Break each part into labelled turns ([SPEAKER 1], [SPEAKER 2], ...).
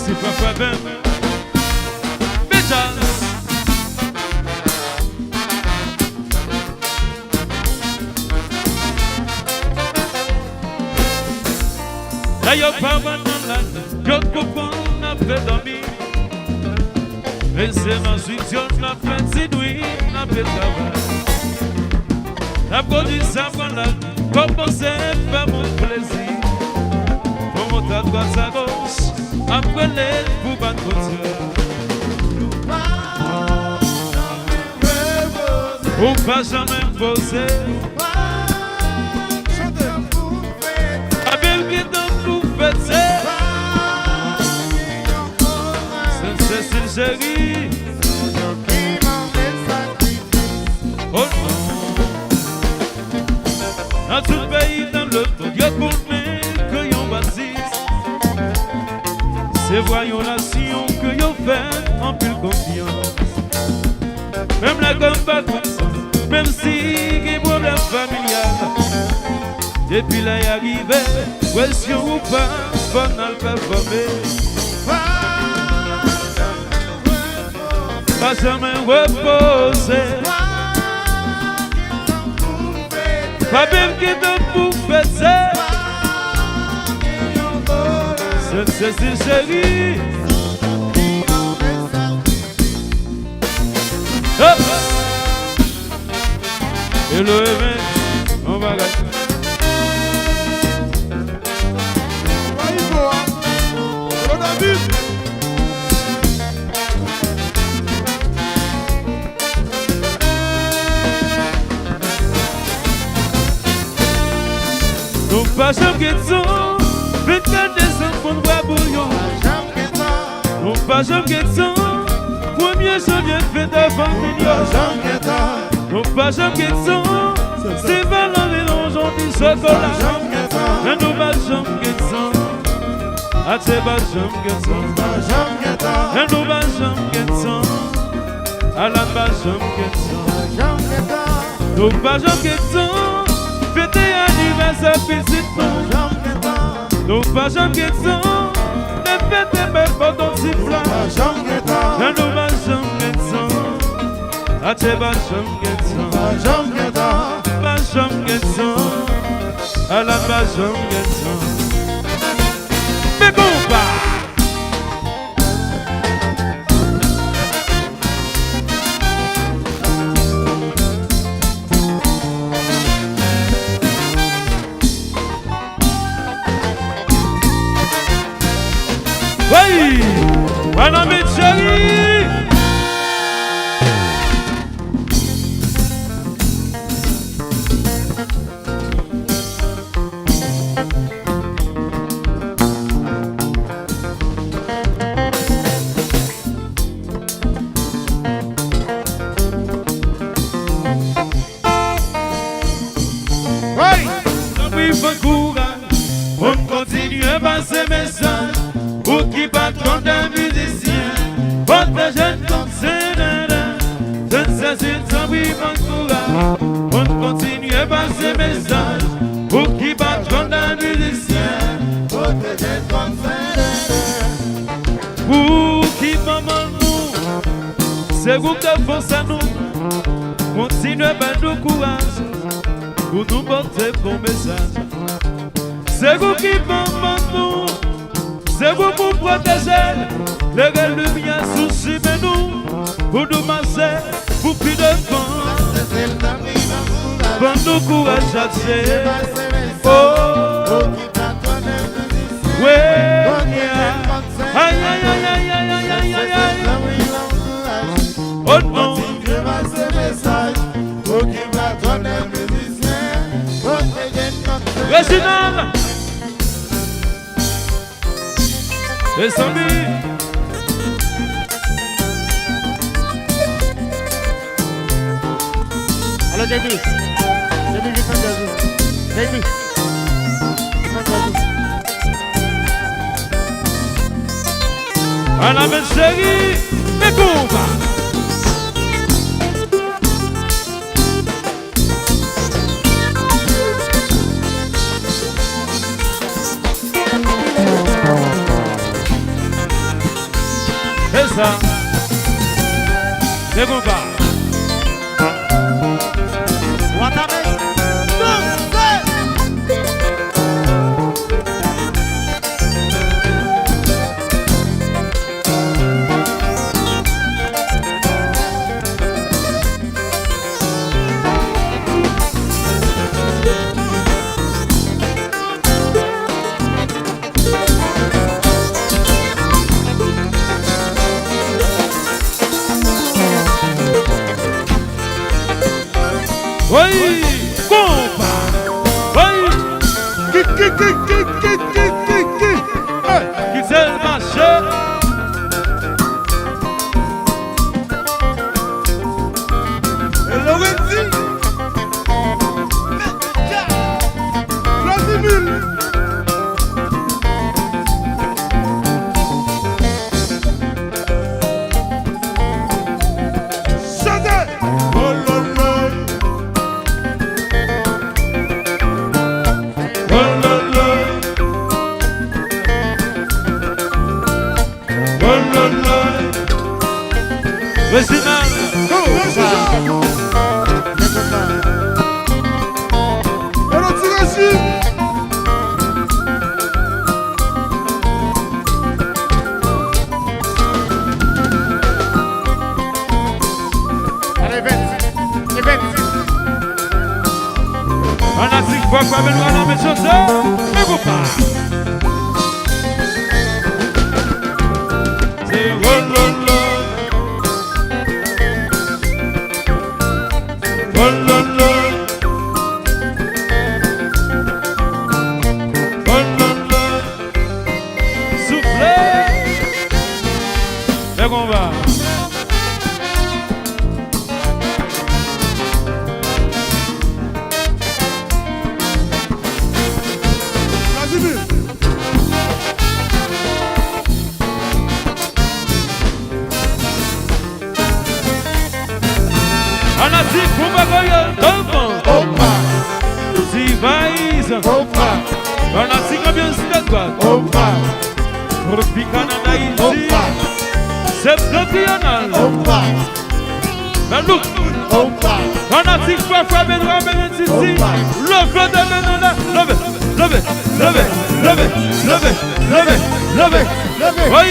[SPEAKER 1] c'est papa ben. Béjas. D'ailleurs, pas mal dans la nuit, je comprends, on a fait dormir. Mais c'est ma suite, on a fait séduire, on a fait travail. La produit ça, voilà, comme c'est pas mon plaisir. Pour monter à droite à gauche, après les pour battre côté. Ou pas jamais poser. Avec qui t'en fais c'est chérie. Oh non. Dans tout le pays, dans le monde, y'a combien que y'en bâtisse. C'est voyons la sion que y'en fait en plus confiance. Même la gomme pas comme ça, même si y'a problème familial. Depuis là y arrivé, question ou pas, banal performer. Pas jamais reposer. Pas même qui te pouvait c'est chérie. Et le event, on va gâter. Nous pas jamais guettons, 24 décembre pour nous boire bouillon. Nous pas jamais guettons, 1er janvier fête de famille. Nous pas jamais guettons, c'est pas la mélange du chocolat. Mais nous pas jamais guettons, à tes pas jamais guettons. Mais nous pas jamais guettons, à la pas jamais guettons. Nous pas jamais guettons. Fêter anniversaire petite nous. Nous pas jamais guettons. Ne fêtez même pas ton petit plat. Mais nous pas jamais guettons. À tes pas jamais guettons. Pas jamais guettons. À la pas jamais guettons. Mais combat. Oui, madame et chérie. Oui, oui, bon courage. On continue à passer message. Pour qui patron d'un musicien, votre jeune concernant, je ne sais si ça oui courage. On continue à passer message. Pour qui patron d'un musicien, votre jeune concernant. Pour qui maman nous, c'est vous qui force à nous. Continuez à battre le courage pour nous porter bon message. C'est vous qui maman nous. C'est vous pour protéger les gars de bien souci, mais nous, pour nous masser, pour plus de vent. Pour nous courage à tirer. Oh, oui, aïe, aïe, aïe, aïe, aïe, aïe, aïe, aïe. Oh non. Réginal. Et Sambi.
[SPEAKER 2] Alors JB, JB, je prends de vous. JB, je prends de vous.
[SPEAKER 1] À la belle chérie, mais combat. ça. C'est bon pas. Oui, combat. Oui, qui c'est le marché? Quoi quoi mais nous allons mettre ça, mais vous pas. C'est rololo, rololo, rololo, soufflez, et qu'on va. On a six combien de quoi? Pour Canada ici, c'est national. Mais nous, on a six fois Benoît ici. Le club de Benoît, levez. Oui.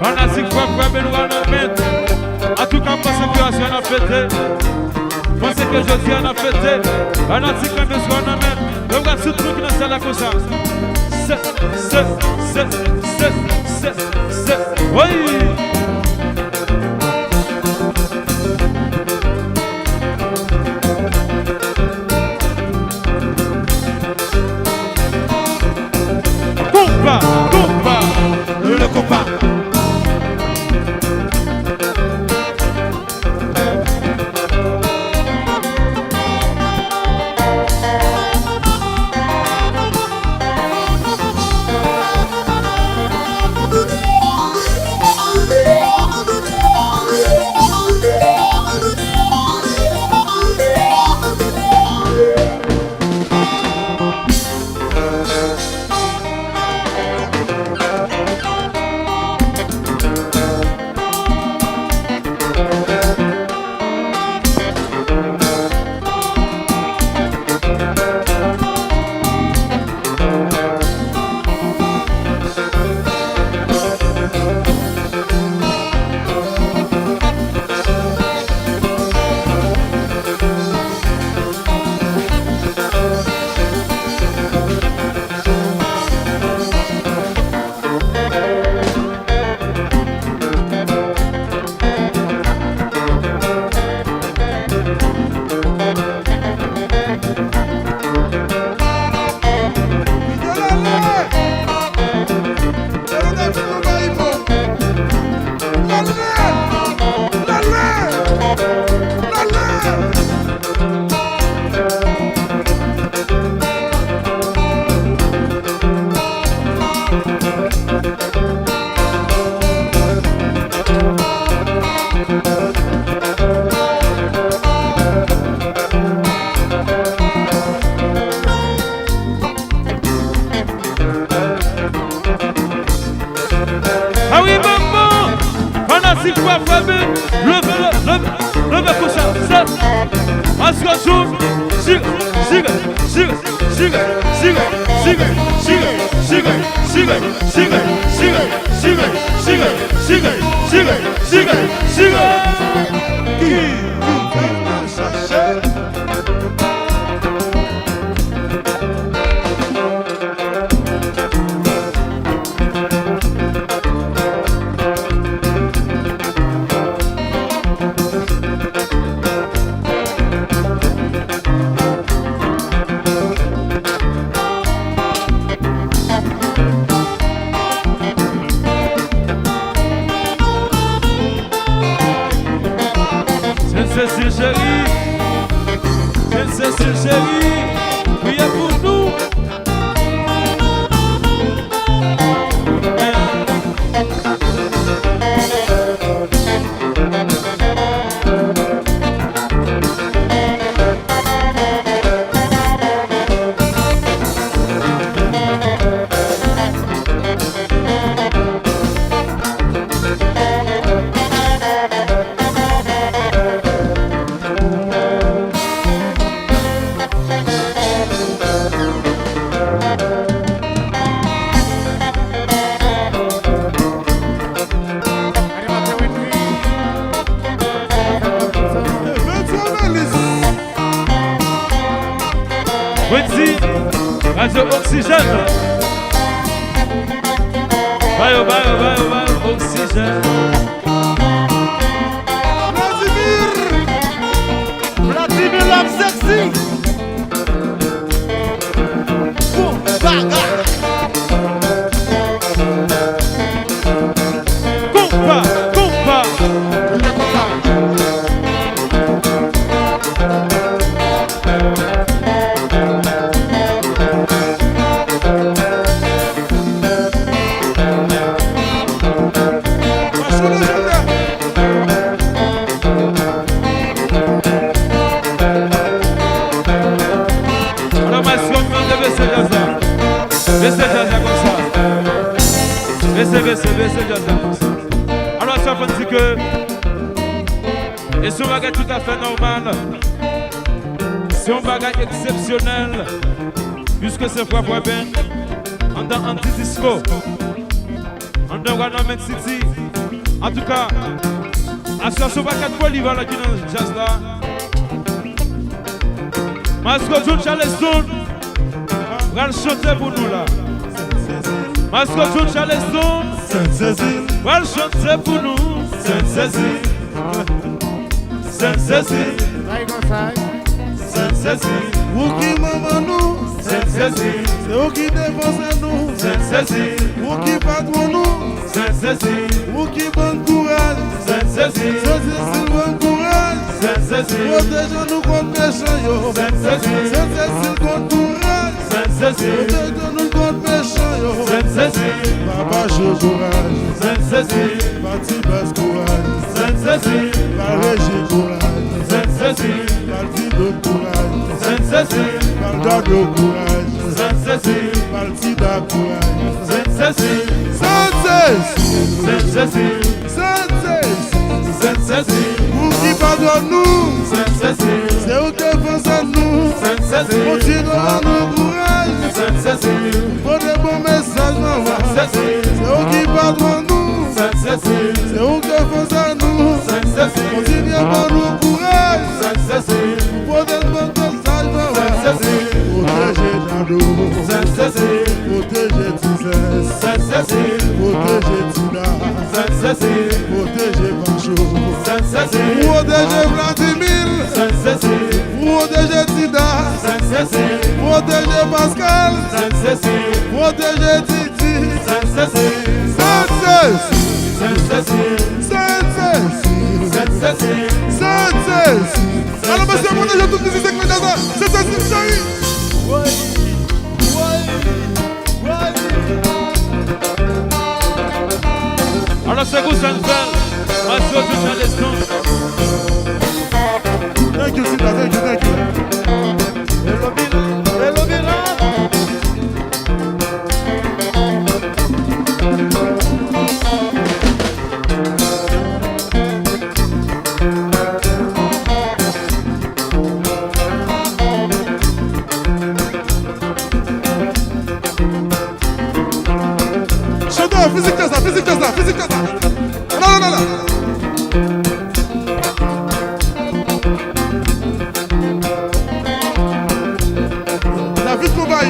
[SPEAKER 1] Fanatique pour frapper nous en mettre. En tout cas, pensez que on a fêté. Pensez que jeudi on a fêté. Fanatique quand besoin on a mettre. Donc regarde tout le monde qui dans salle comme ça. Oui. Compa, le compa. S'il faut frapper, levez comme ça, on se retrouve, c'est chérie, oui, pour nous. Wendy, Radio Oxygène. Bayo, Oxygène.
[SPEAKER 2] Vladimir Love Sexy.
[SPEAKER 1] Compa. Alors ça veut dire que et c'est un bagage tout à fait normal, c'est un bagage exceptionnel puisque c'est fois bien en dans anti-disco en dans Guanamac City En tout cas, association pas 4 fois, il va là qui dans le jazz là. Mascot John Charleston, va le chanter pour nous là. Mascot John Charleston, va le chanter pour nous. Saint-Cécile, Saint-Cécile, Saint-Cécile,
[SPEAKER 3] Vous qui maman nous,
[SPEAKER 1] Saint-Cécile,
[SPEAKER 3] c'est vous qui défensez nous,
[SPEAKER 1] Saint-Cécile,
[SPEAKER 3] vous qui patron nous,
[SPEAKER 1] Saint-Cécile,
[SPEAKER 3] vous qui bon courage,
[SPEAKER 1] Saint-Cécile,
[SPEAKER 3] Saint-Cécile bon courage,
[SPEAKER 1] Saint-Cécile,
[SPEAKER 3] protège-nous contre méchants yo,
[SPEAKER 1] Saint-Cécile,
[SPEAKER 3] Saint-Cécile bon courage,
[SPEAKER 1] Saint-Cécile,
[SPEAKER 3] protège-nous contre méchants yo,
[SPEAKER 1] Saint-Cécile,
[SPEAKER 3] Papa chaud courage,
[SPEAKER 1] Saint-Cécile,
[SPEAKER 3] Parti basse courage,
[SPEAKER 1] Saint-Cécile,
[SPEAKER 3] la régie courage,
[SPEAKER 1] Saint-Cécile,
[SPEAKER 3] Parti de courage,
[SPEAKER 1] Saint-Cécile,
[SPEAKER 3] Parti de courage,
[SPEAKER 1] Saint-Cécile,
[SPEAKER 3] Parti de courage,
[SPEAKER 1] Saint-Cécile,
[SPEAKER 3] Saint-Cécile,
[SPEAKER 1] Saint-Cécile,
[SPEAKER 3] Saint-Cécile,
[SPEAKER 1] Saint-Cécile,
[SPEAKER 3] vous qui pardonnez nous,
[SPEAKER 1] Saint-Cécile,
[SPEAKER 3] c'est vous qui défensez nous,
[SPEAKER 1] Saint-Cécile,
[SPEAKER 3] continuez à nous courage,
[SPEAKER 1] Saint-Cécile,
[SPEAKER 3] pour des bons messages, maman,
[SPEAKER 1] Saint-Cécile,
[SPEAKER 3] c'est vous qui pardonnez nous,
[SPEAKER 1] Saint-Cécile,
[SPEAKER 3] c'est vous qui défensez nous,
[SPEAKER 1] Saint-Cécile,
[SPEAKER 3] continuez à nous courage,
[SPEAKER 1] Saint-Cécile,
[SPEAKER 3] pour des bons messages, maman,
[SPEAKER 1] Saint-Cécile,
[SPEAKER 3] protégez Jadot,
[SPEAKER 1] Saint-Cécile,
[SPEAKER 3] protégez Tizès,
[SPEAKER 1] Saint-Cécile,
[SPEAKER 3] protégez Tida,
[SPEAKER 1] Saint-Cécile,
[SPEAKER 3] protégez Pancho,
[SPEAKER 1] Saint-Cécile,
[SPEAKER 3] protégez Vladimir,
[SPEAKER 1] Saint-Cécile,
[SPEAKER 3] protégez Tida,
[SPEAKER 1] Saint-Cécile,
[SPEAKER 3] protégez Pascal,
[SPEAKER 1] Saint-Cécile,
[SPEAKER 3] protégez Titi,
[SPEAKER 1] Saint-Cécile,
[SPEAKER 3] Saint-Cécile,
[SPEAKER 1] Saint-Cécile,
[SPEAKER 3] Saint-Cécile,
[SPEAKER 1] Saint-Cécile,
[SPEAKER 3] Saint-Cécile. Alors monsieur, protégez toutes les secrets dans ça, Saint-Cécile, chérie.
[SPEAKER 1] alors c'est vous, Saint-Fel, Mascot John Charleston.
[SPEAKER 3] Thank you, Tida, thank you, thank you.
[SPEAKER 1] Hello, Mira.
[SPEAKER 3] Chanteur, physique ça, physique ça, physique ça. Non, non, non, non. David Koubaï.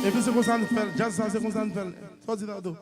[SPEAKER 3] Et puis c'est comme ça nous fait, jazz ça c'est comme ça nous fait. Sorti là-dedans.